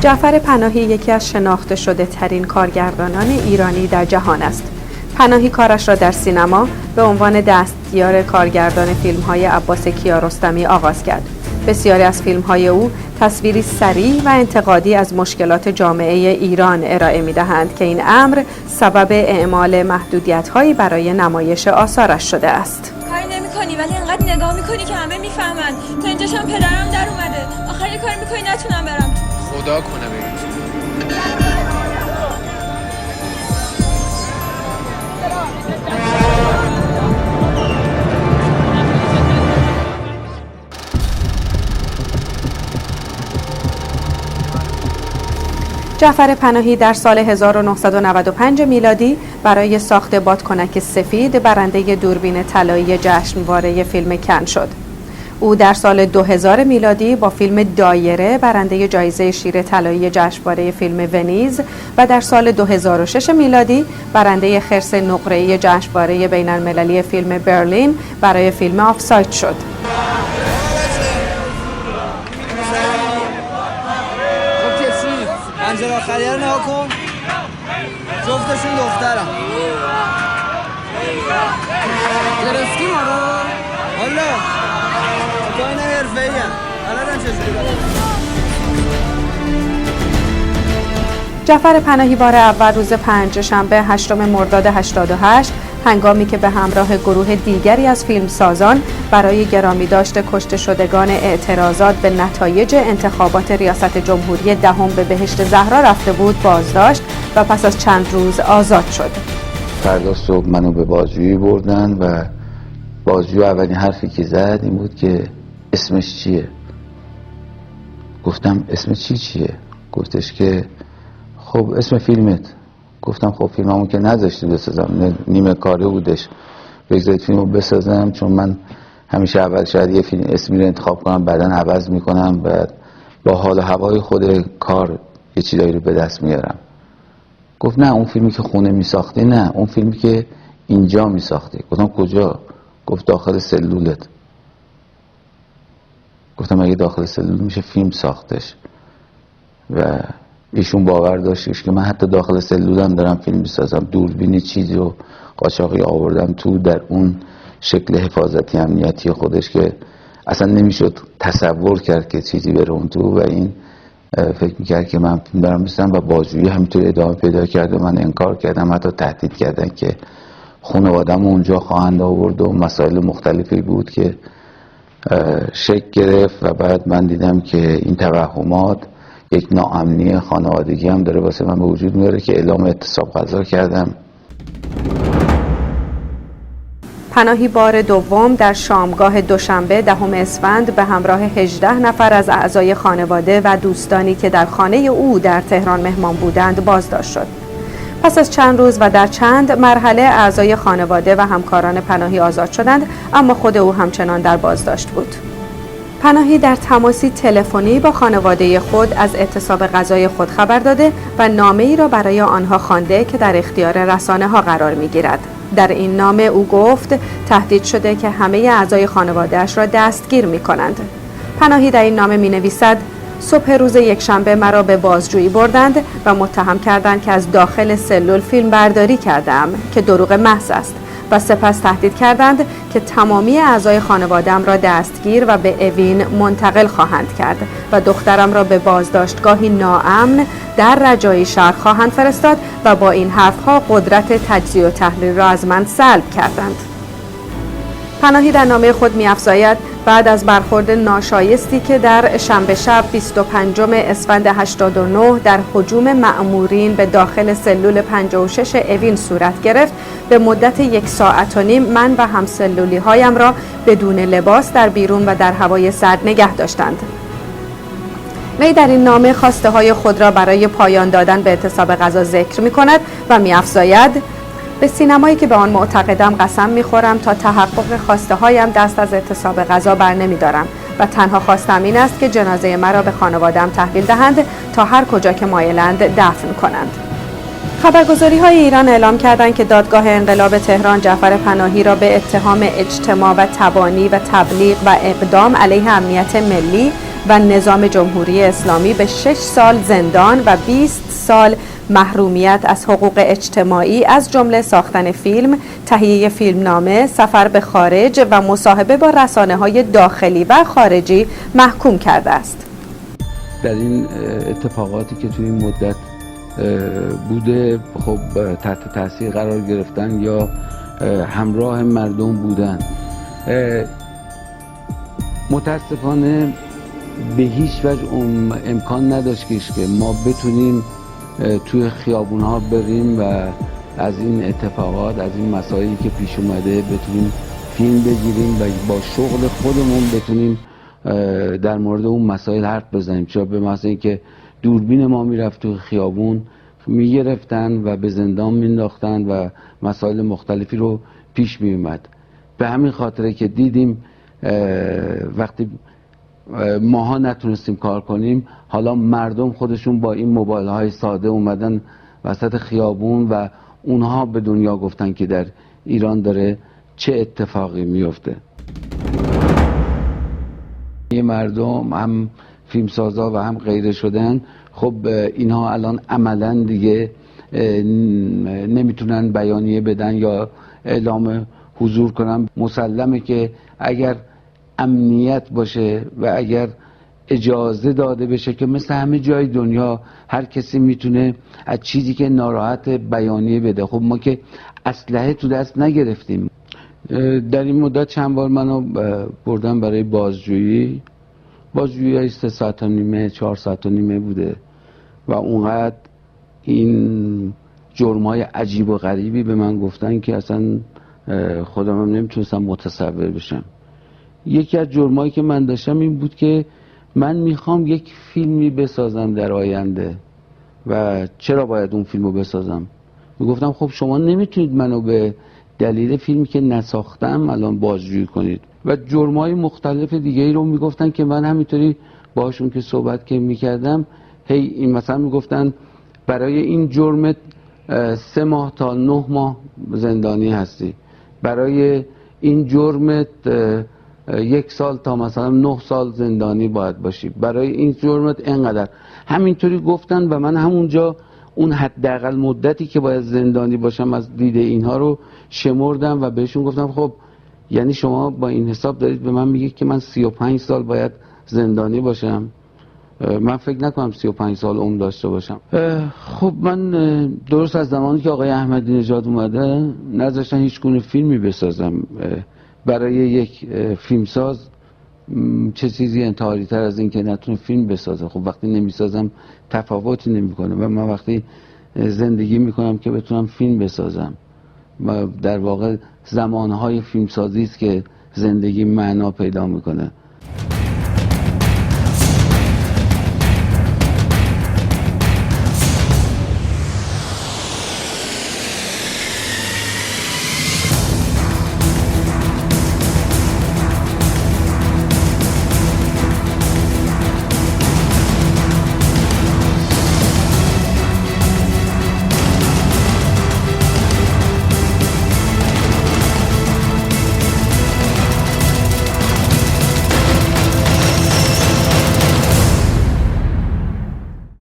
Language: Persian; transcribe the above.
جعفر پناهی یکی از شناخته شده ترین کارگردانان ایرانی در جهان است. پناهی کارش را در سینما به عنوان دستیار کارگردان فیلم‌های عباس کیارستمی آغاز کرد. بسیاری از فیلم‌های او تصویری صریح و انتقادی از مشکلات جامعه ایران ارائه می‌دهند که این امر سبب اعمال محدودیت‌هایی برای نمایش آثارش شده است. کاری نمی‌کنی ولی انقدر نگاه می‌کنی که همه می‌فهمن. تا اینجاش هم پدرم در اومده. آخر یه کاری می‌کنی نتونم برم. خدا کنه برید. جعفر پناهی در سال 1995 میلادی برای ساخت بادکنک سفید برنده دوربین طلایی جشنواره فیلم کن شد. او در سال 2000 میلادی با فیلم دایره برنده جایزه شیر طلایی جشنواره فیلم ونیز و در سال 2006 میلادی برنده خرس نقره‌ای جشنواره بین‌المللی فیلم برلین برای فیلم آفساید شد. پنجره آخریه رو نها کن. جفتشون دخترم. گرفتی ما رو؟ حالا کار نه حرفه‌ای ام. الان چجوری برم؟ جعفر پناهی بار اول روز پنجشنبه 8 مرداد 88 هنگامی که به همراه گروه دیگری از فیلمسازان برای گرامی داشت کشته شدگان اعتراضات به نتایج انتخابات ریاست جمهوری دهم به بهشت زهرا رفته بود بازداشت و پس از چند روز آزاد شد. فردا صبح منو به بازجویی بردن و بازجوی اولین حرفی که زد این بود که اسمش چیه؟ گفتم اسم چیه؟ گفتش که خب اسم فیلمت. گفتم خب فیلممو که نذاشتی بسازم، نیمه کاره بودش، بگذارید فیلمو بسازم، چون من همیشه اول شاید یه فیلم اسمی رو انتخاب کنم بعداً عوض میکنم، بعد با حال و هوای خود کار یه چیزایی رو به دست میارم. گفت نه اون فیلمی که خونه میساختی، نه اون فیلمی که اینجا میساختی. گفتم کجا؟ گفت داخل سلولت. گفتم اگه داخل سلول میشه فیلم ساختش. و ایشون باور داشتش که من حتی داخل سلولم دارم فیلم میسازم، دوربین چیزی رو قاچاقی آوردم تو در اون شکل حفاظتی امنیتی خودش که اصلا نمیشد تصور کرد که چیزی بره اون تو. و این فکر میکرد که من فیلم دارم میسازم و بازجویی همینطور ادامه پیدا کرد و من انکار کردم. حتی تهدید کردن که خانواده‌مو اونجا خواهند آورد و مسائل مختلفی بود که شکل گرفت. و بعد من دیدم که این توهمات یک ناامنی خانوادگی هم داره واسه من به وجود میاره که اعلام اعتصاب قضا کردم. پناهی بار دوم در شامگاه دوشنبه 10 اسفند به همراه 18 نفر از اعضای خانواده و دوستانی که در خانه او در تهران مهمان بودند بازداشت شد. پس از چند روز و در چند مرحله اعضای خانواده و همکاران پناهی آزاد شدند، اما خود او همچنان در بازداشت بود. پناهی در تماسی تلفنی با خانواده خود از اعتصاب غذای خود خبر داده و نامه‌ای را برای آنها خوانده که در اختیار رسانه‌ها قرار می‌گیرد. در این نامه او گفت تهدید شده که همه اعضای خانواده‌اش را دستگیر می‌کنند. پناهی در این نامه می‌نویسد صبح روز یکشنبه مرا به بازجویی بردند و متهم کردند که از داخل سلول فیلم برداری کردم که دروغ محض است و سپس تهدید کردند که تمامی اعضای خانواده‌ام را دستگیر و به اوین منتقل خواهند کرد و دخترم را به بازداشتگاهی ناامن در رجایی شهر خواهند فرستاد و با این حرفها قدرت تجزیه و تحلیل را از من سلب کردند. پناهی در نامه خود می‌افزاید بعد از برخورد ناشایستی که در شنبه شب 25 اسفند 89 در هجوم مأمورین به داخل سلول 56 اوین صورت گرفت، به مدت 1 ساعت و نیم من و همسلولی هایم را بدون لباس در بیرون و در هوای سرد نگه داشتند. وی در این نامه خواسته های خود را برای پایان دادن به اعتصاب غذا ذکر می کند و می افزاید به سینمایی که به آن معتقدم قسم می‌خورم تا تحقق خواسته هایم دست از اعتصاب غذا بر نمی‌دارم و تنها خواستم این است که جنازه مرا به خانواده‌ام تحویل دهند تا هر کجا که مایلند دفن کنند. خبرگزاری‌های ایران اعلام کردند که دادگاه انقلاب تهران جعفر پناهی را به اتهام اجتماع و تبانی و تبلیغ و اقدام علیه امنیت ملی و نظام جمهوری اسلامی به 6 سال زندان و 20 سال محرومیت از حقوق اجتماعی از جمله ساختن فیلم، تهیه فیلمنامه، سفر به خارج و مصاحبه با رسانه‌های داخلی و خارجی محکوم کرده است. در این اتفاقاتی که توی این مدت بوده، خب تحت تاثیر قرار گرفتن یا همراه مردم بودن. متاسفانه به هیچ وجه امکان نداشت که ما بتونیم توی خیابون ها بریم و از این اتفاقات، از این مسائلی که پیش اومده بتونیم فیلم بگیریم و با شغل خودمون بتونیم در مورد اون مسائل حرف بزنیم. چرا؟ به محض اینکه دوربین ما میرفت تو خیابون میگرفتن و به زندان مینداختن و مسائل مختلفی رو پیش میومد. به همین خاطره که دیدیم وقتی ماها نتونستیم کار کنیم، حالا مردم خودشون با این موبایل های ساده اومدن وسط خیابون و اونها به دنیا گفتن که در ایران داره چه اتفاقی میفته. مردم هم فیلمسازا و هم غیره شدن، خب اینها الان عملا دیگه نمیتونن بیانیه بدن یا اعلام حضور کنن. مسلمه که اگر امنیت باشه و اگر اجازه داده بشه که مثل همه جای دنیا هر کسی میتونه از چیزی که ناراحت بیانیه بده. خب ما که اسلحه تو دست نگرفتیم. در این مدت چند بار منو بردم برای بازجویی های 3 ساعت و نیمه 4 ساعت و نیمه بوده و اونقدر این جرمای عجیب و غریبی به من گفتن که اصلا خودم هم نمیتونستم متصور بشم. یکی از جرمایی که من داشتم این بود که من میخوام یک فیلمی بسازم در آینده و چرا باید اون فیلمو بسازم؟ میگفتم خب شما نمیتونید منو به دلیل فیلمی که نساختم الان بازجویی کنید. و جرمای مختلف دیگه ای رو میگفتن که من همینطوری باشون که صحبت که میکردم این مثلا میگفتن برای این جرمت 3 ماه تا 9 ماه زندانی هستی، برای این جرمت 1 سال تا مثلا 9 سال زندانی باید باشی، برای این جرمت اینقدر. همینطوری گفتن و من همونجا اون حداقل مدتی که باید زندانی باشم از دید اینها رو شمردم و بهشون گفتم خب یعنی شما با این حساب دارید به من میگید که من 35 سال باید زندانی باشم؟ من فکر نکنم 35 سال عمر داشته باشم. خب من درست از زمانی که آقای احمدی نژاد اومده نذاشتن هیچ گونه فیلمی بسازم. برای یک فیلمساز چه چیزی انتحاری تر از این که نتونه فیلم بسازه؟ خب وقتی نمیسازم تفاوتی نمیکنه و من وقتی زندگی میکنم که بتونم فیلم بسازم و در واقع زمانهای فیلمسازی است که زندگی معنا پیدا میکنه.